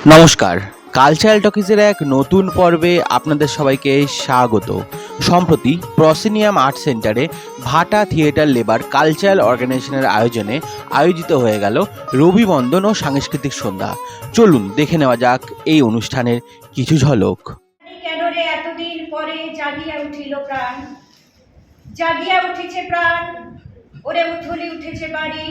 নমস্কার, কালচারাল টকিজের এক নতুন পর্বে আপনাদের সবাইকে স্বাগত। সম্প্রতি প্রসিনিয়াম আর্ট সেন্টারে ভাটা থিয়েটার লেবার কালচারাল অর্গানাইজেশনের আয়োজনে আয়োজিত হয়ে গেল রবিবন্দন ও সাংস্কৃতিক সন্ধ্যা। চলুন দেখে নেওয়া যাক এই অনুষ্ঠানের কিছু ঝলক। কেন রে এতদিন পরে জাগিয়া উঠিল প্রাণ, জাগিয়া উঠেছে প্রাণ, ওরে উথলি উঠেছে বাড়ি,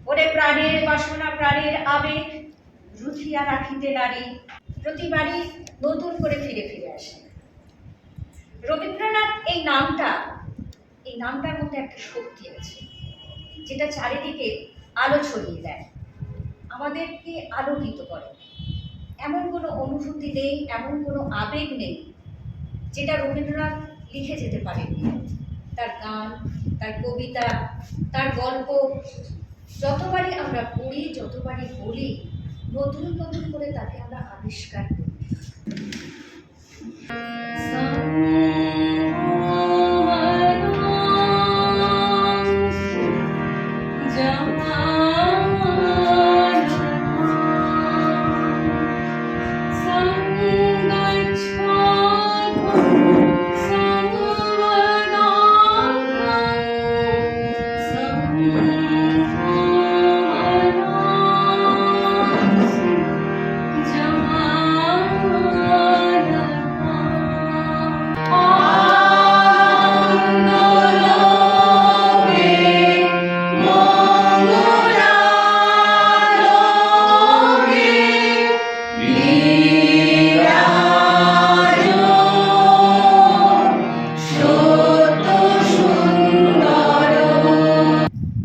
ওরে প্রাণের বাসনা প্রাণের আবেগ রুধিয়া রাখিতে নারী। প্রতিবারই নতুন করে ফিরে ফিরে আসে রবীন্দ্রনাথ। এই নামটার মধ্যে একটা শক্তি আছে যেটা চারিদিকে আলো ছড়িয়ে দেয়, আমাদেরকে আলোকিত করে। এমন কোনো অনুভূতি নেই, এমন কোনো আবেগ নেই যেটা রবীন্দ্রনাথ লিখে যেতে পারেননি। তার গান, তার কবিতা, তার গল্প যতবারই আমরা পড়ি, যতবারই বলি, নতুন নতুন করে তাকে আমরা আবিষ্কার করি।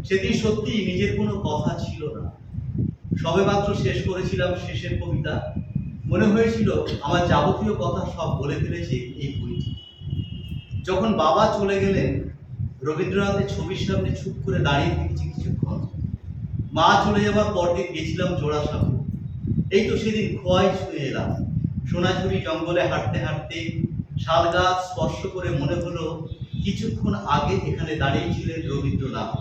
সেদিন সত্যি নিজের কোনো কথা ছিল না, সবেমাত্র শেষ করেছিলাম শেষের কবিতা। মনে হয়েছিল আমার যাবতীয় কথা সব বলে ফেলেছে এই বইটি। যখন বাবা চলে গেলেন, রবীন্দ্রনাথের ছবির সামনে চুপ করে দাঁড়িয়ে থেকেছি কিছুক্ষণ। মা চলে যাবার পরদিন গেছিলাম জোড়াসাঁকো। এই তো সেদিন খোয়াই ছুঁয়ে এলাম। সোনাঝুরি জঙ্গলে হাঁটতে হাঁটতে শাল গাছ স্পর্শ করে মনে হলো কিছুক্ষণ আগে এখানে দাঁড়িয়েছিলেন রবীন্দ্রনাথ।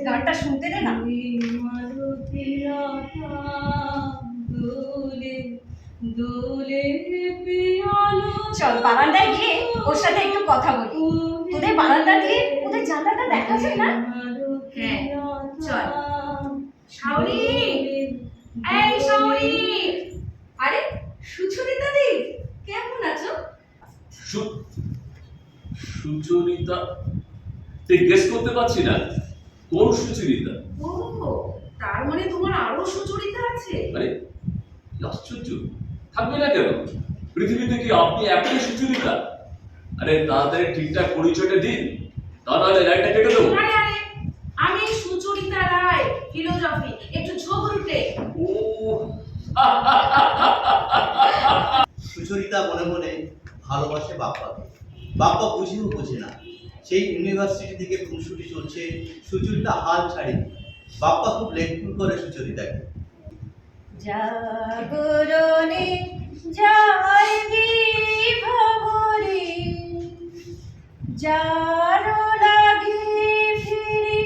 গানটা শুনতে দে না। চল বারান্দায় গিয়ে ওর সাথে একটু কথা বলি। তোদের বারান্দা দিয়ে ওদের জানলাটা দেখা যায় না? হ্যাঁ চল। শাওরি, এই শাওরি। আরে সুচরিতা দি, কেমন আছো? সুচরিতা? তুই গেস করতে পারছি না কোন সুচরিতা। ও, তার মানে তোমার আরো সুচরিতা আছে? আরে আশ্চর্য, থাকবে না কেন? পৃথিবীতে কি আপনি একটাই সুচরিতা? আরে তাড়াতাড়ি ঠিকঠাক পরিচয়টা দিন, তা নাহলে লাইনটা কেটে দেবো। আরে আরে, আমি সুচরিতা রায়, ফিলোসফি, একটু ঝোঁক রুটে। ও সুচরিতা মনে মনে ভালোবাসে বাপ্পাকে। বাপ্পা বুঝেও বোঝে না। সেই ইউনিভার্সিটি থেকে খুনসুটি চলছে, সুচরিতা হাল ছাড়েনি। বাপ্পা খুব লেখফুল করে সুচরিতাকে। জাগরণে যায় বিভোরে, যারো লাগে ফিরে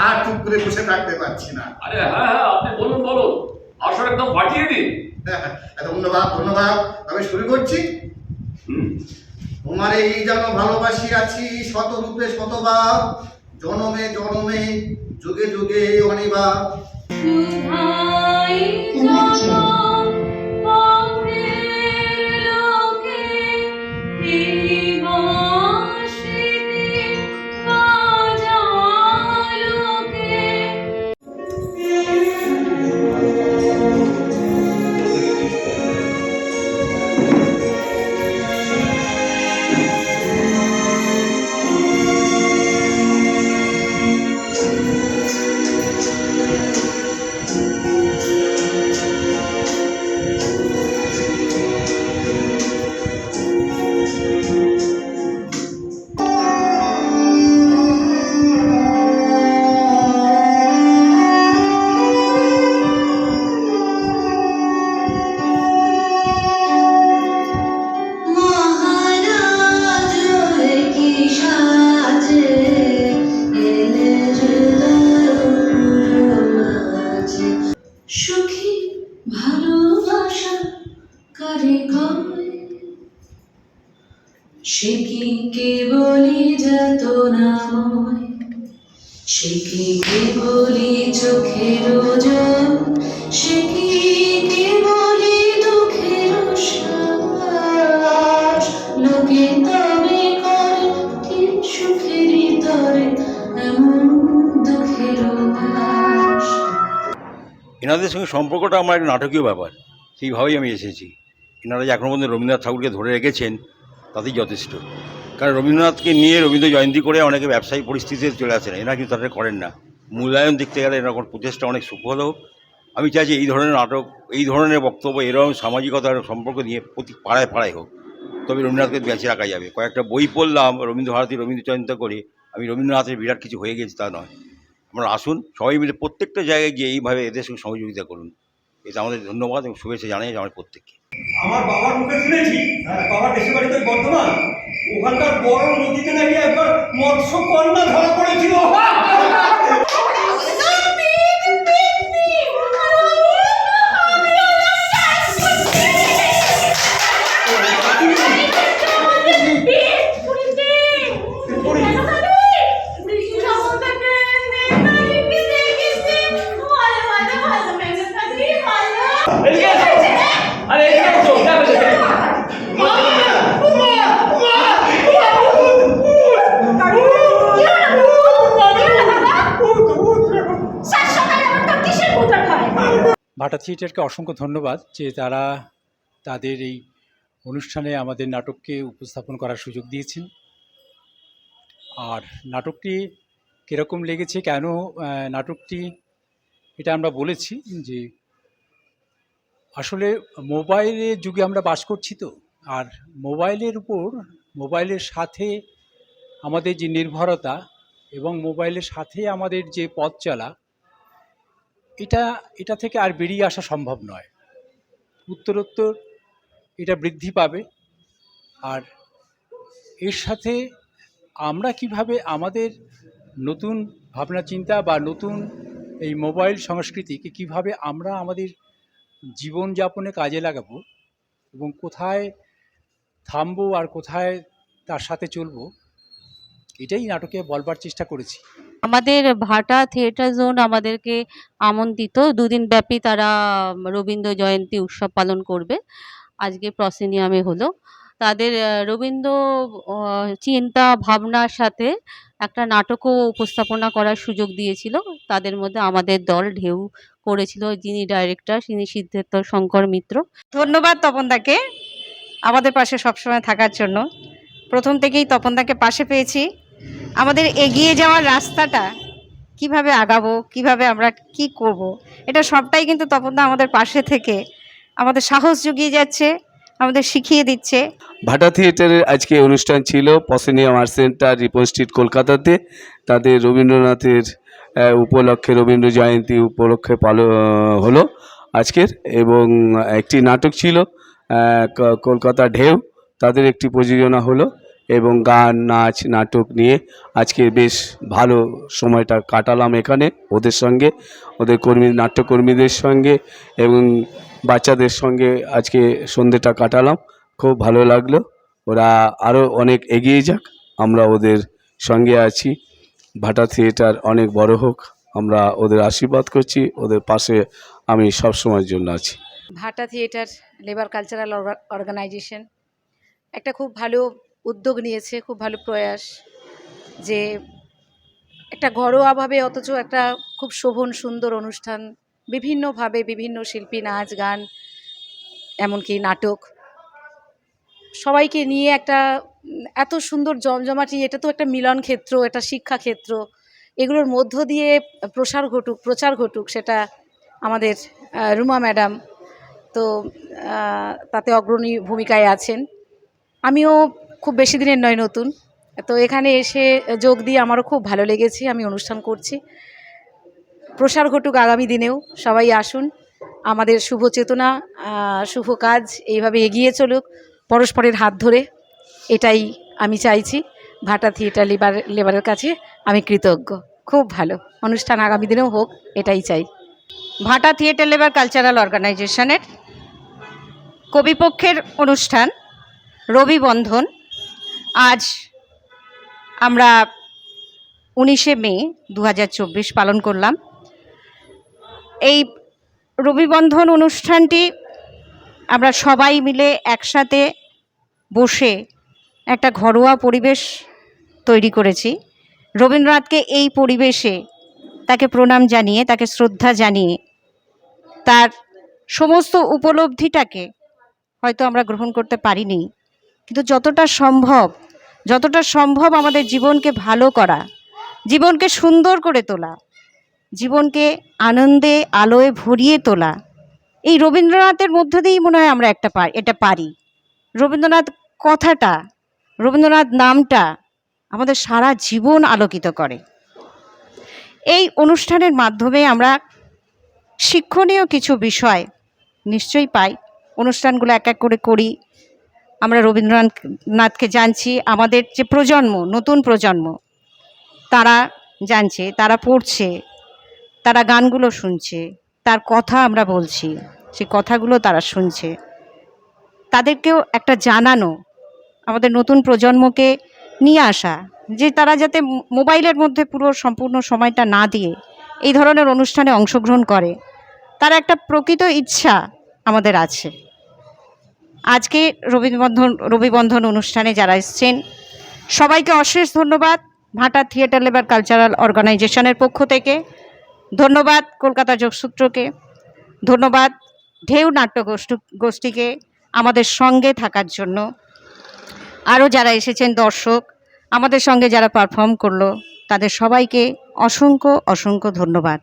আর চুপ করে বসে থাকতে পারছি না। আরে হ্যাঁ হ্যাঁ, আপনি বলুন বলুন, আসর একদম পাঠিয়ে দিন। ধন্যবাদ ধন্যবাদ, আমি শুরু করছি। তোমার এই যেন ভালোবাসি আছি শতরূপে শতবার, জনমে জনমে যুগে যুগে অনিবার। সুখী ভালোবাসা করে কয়, সে কি কেবলই যাতনাময়, সে কি কেবলই চোখের জল, সে কি কেবলই দুঃখের শ্বাস। লোকে তবে করে কি সুখের তরে এমন দুঃখের বাস। এনাদের সঙ্গে সম্পর্কটা আমার একটা নাটকীয় ব্যাপার, সেইভাবেই আমি এসেছি। এনারা যে এখনও পর্যন্ত রবীন্দ্রনাথ ঠাকুরকে ধরে রেখেছেন তাতেই যথেষ্ট। কারণ রবীন্দ্রনাথকে নিয়ে রবীন্দ্র জয়ন্তী করে অনেকে ব্যবসায়িক পরিস্থিতিতে চলে আসেন, এনারা কিন্তু তাদের করেন না। মূল্যায়ন দেখতে গেলে এরকম প্রচেষ্টা অনেক সুফল হোক। আমি চাইছি এই ধরনের নাটক, এই ধরনের বক্তব্য, এরকম সামাজিকতার সম্পর্ক নিয়ে প্রতি পাড়ায় পাড়ায় হোক, তবে রবীন্দ্রনাথকে বেঁচে রাখা যাবে। কয়েকটা বই পড়লাম রবীন্দ্রভারতী, রবীন্দ্র জয়ন্তী করে, আমি রবীন্দ্রনাথের বিরাট কিছু হয়ে গেছি তা নয়। আমরা আসুন সবাই মিলে প্রত্যেকটা জায়গায় গিয়ে এইভাবে এদের সঙ্গে সহযোগিতা করুন। এটা আমাদের ধন্যবাদ এবং শুভেচ্ছা জানাই আমার প্রত্যেককে। আমার বাবার মুখে শুনেছি, বাবার দেশের বাড়িতে বর্ধমান, ওখানকার বড় নদীতে নাকি একবার মৎস্য কন্যা ধরা পড়েছিল। ভাটা থিয়েটারকে অসংখ্য ধন্যবাদ যে তারা তাদের এই অনুষ্ঠানে আমাদের নাটককে উপস্থাপন করার সুযোগ দিয়েছেন। আর নাটকটি কীরকম লেগেছে, কেন নাটকটি, এটা আমরা বলেছি যে আসলে মোবাইলের যুগে আমরা বাস করছি তো, আর মোবাইলের উপর, মোবাইলের সাথে আমাদের যে নির্ভরতা এবং মোবাইলের সাথে আমাদের যে পথ চলা, এটা থেকে আর বেরিয়ে আসা সম্ভব নয়। উত্তরোত্তর এটা বৃদ্ধি পাবে। আর এর সাথে আমরা কিভাবে আমাদের নতুন ভাবনা চিন্তা বা নতুন এই মোবাইল সংস্কৃতিকে কিভাবে আমরা আমাদের জীবনযাপনে কাজে লাগাবো এবং কোথায় থামবো আর কোথায় তার সাথে চলবো, এটাই নাটকে বলবার চেষ্টা করেছি। আমাদের ভাটা থিয়েটার জোন আমাদেরকে আমন্ত্রিত, দুদিন ব্যাপী তারা রবীন্দ্র জয়ন্তী উৎসব পালন করবে। আজকে প্রসিনিয়ামে হলো। তাদের রবীন্দ্র চিন্তা ভাবনার সাথে একটা নাটকও উপস্থাপনা করার সুযোগ দিয়েছিল। তাদের মধ্যে আমাদের দল ঢেউ করেছিল, যিনি ডাইরেক্টর তিনি সিদ্ধার্থ শঙ্কর মিত্র। ধন্যবাদ তপনদাকে আমাদের পাশে সবসময় থাকার জন্য। প্রথম থেকেই তপনদাকে পাশে পেয়েছি। আমাদের এগিয়ে যাওয়ার রাস্তাটা কিভাবে আগাবো, কিভাবে আমরা কি করব, এটা সবটাই কিন্তু তপনদা আমাদের পাশে থেকে আমাদের সাহস জুগিয়ে যাচ্ছে, আমাদের শিখিয়ে দিচ্ছে। ভাটা থিয়েটারের আজকে অনুষ্ঠান ছিল পসিনিয়াম আর্ট সেন্টার, রিপন স্ট্রিট, কলকাতাতে। তাদের রবীন্দ্রনাথের উপলক্ষে, রবীন্দ্র জয়ন্তী উপলক্ষে হলো আজকের, এবং একটি নাটক ছিল কলকাতা ঢেউ, তাদের একটি প্রযোজনা হলো। এবং গান নাচ নাটক নিয়ে আজকে বেশ ভালো সময়টা কাটালাম এখানে ওদের সঙ্গে, ওদের নাট্যকর্মীদের সঙ্গে এবং বাচ্চাদের সঙ্গে আজকে সন্ধ্যেটা কাটালাম। খুব ভালো লাগলো। ওরা আরও অনেক এগিয়ে যাক, আমরা ওদের সঙ্গে আছি। ভাটা থিয়েটার অনেক বড় হোক, আমরা ওদের আশীর্বাদ করছি, ওদের পাশে আমি সবসময়ের জন্য আছি। ভাটা থিয়েটার লেবার কালচারাল অর্গানাইজেশন একটা খুব ভালো উদ্যোগ নিয়েছে, খুব ভালো প্রয়াস, যে একটা ঘরোয়াভাবে অথচ একটা খুব শোভন সুন্দর অনুষ্ঠান, বিভিন্নভাবে বিভিন্ন শিল্পী, নাচ গান, এমনকি নাটক, সবাইকে নিয়ে একটা এত সুন্দর জমজমাটি, এটা তো একটা মিলন ক্ষেত্র, একটা শিক্ষাক্ষেত্র, এগুলোর মধ্য দিয়ে প্রচার ঘটুক, সেটা আমাদের রুমা ম্যাডাম তো তাতে অগ্রণী ভূমিকায় আছেন। আমিও খুব বেশি দিনের নয়, নতুন তো এখানে এসে যোগ দিয়ে আমারও খুব ভালো লেগেছে। আমি অনুষ্ঠান করছি, প্রসার ঘটুক আগামী দিনেও, সবাই আসুন, আমাদের শুভ চেতনা, শুভ কাজ এইভাবে এগিয়ে চলুক পরস্পরের হাত ধরে, এটাই আমি চাইছি। ভাটা থিয়েটার লেবারের কাছে আমি কৃতজ্ঞ। খুব ভালো অনুষ্ঠান আগামী দিনেও হোক, এটাই চাই। ভাটা থিয়েটার লেবার কালচারাল অর্গানাইজেশনের কবিপক্ষের অনুষ্ঠান রবিবন্ধন আজ আমরা 19শে মে 2024 পালন করলাম। এই রবিবন্ধন অনুষ্ঠানটি আমরা সবাই মিলে একসাথে বসে একটা ঘরোয়া পরিবেশ তৈরি করেছি। রবীন্দ্রনাথকে এই পরিবেশে তাকে প্রণাম জানিয়ে, তাকে শ্রদ্ধা জানিয়ে, তার সমস্ত উপলব্ধিটাকে হয়তো আমরা গ্রহণ করতে পারিনি, কিন্তু যতটা সম্ভব আমাদের জীবনকে ভালো করা, জীবনকে সুন্দর করে তোলা, জীবনকে আনন্দে আলোয় ভরিয়ে তোলা, এই রবীন্দ্রনাথের মধ্য দিয়েই মনে হয় আমরা এটা পারি। রবীন্দ্রনাথ কথাটা, রবীন্দ্রনাথ নামটা আমাদের সারা জীবন আলোকিত করে। এই অনুষ্ঠানের মাধ্যমে আমরা শিক্ষণীয় কিছু বিষয় নিশ্চয়ই পাই। অনুষ্ঠানগুলো এক এক করে করি, আমরা রবীন্দ্রনাথকে জানছি, আমাদের যে প্রজন্ম, নতুন প্রজন্ম, তারা জানছে, তারা পড়ছে, তারা গানগুলো শুনছে, তার কথা আমরা বলছি, সেই কথাগুলো তারা শুনছে। তাদেরকেও একটা জানানো, আমাদের নতুন প্রজন্মকে নিয়ে আসা, যে তারা যাতে মোবাইলের মধ্যে সম্পূর্ণ সময়টা না দিয়ে এই ধরনের অনুষ্ঠানে অংশগ্রহণ করে, তার একটা প্রকৃত ইচ্ছা আমাদের আছে। আজকে রবিবন্ধন অনুষ্ঠানে যারা এসছেন সবাইকে অশেষ ধন্যবাদ। ভাটা থিয়েটার লেবার কালচারাল অর্গানাইজেশনের পক্ষ থেকে ধন্যবাদ, কলকাতা যোগসূত্রকে ধন্যবাদ, ঢেউ নাট্য গোষ্ঠীকে আমাদের সঙ্গে থাকার জন্য, আরও যারা এসেছেন দর্শক, আমাদের সঙ্গে যারা পারফর্ম করলো, তাদের সবাইকে অসংখ্য ধন্যবাদ।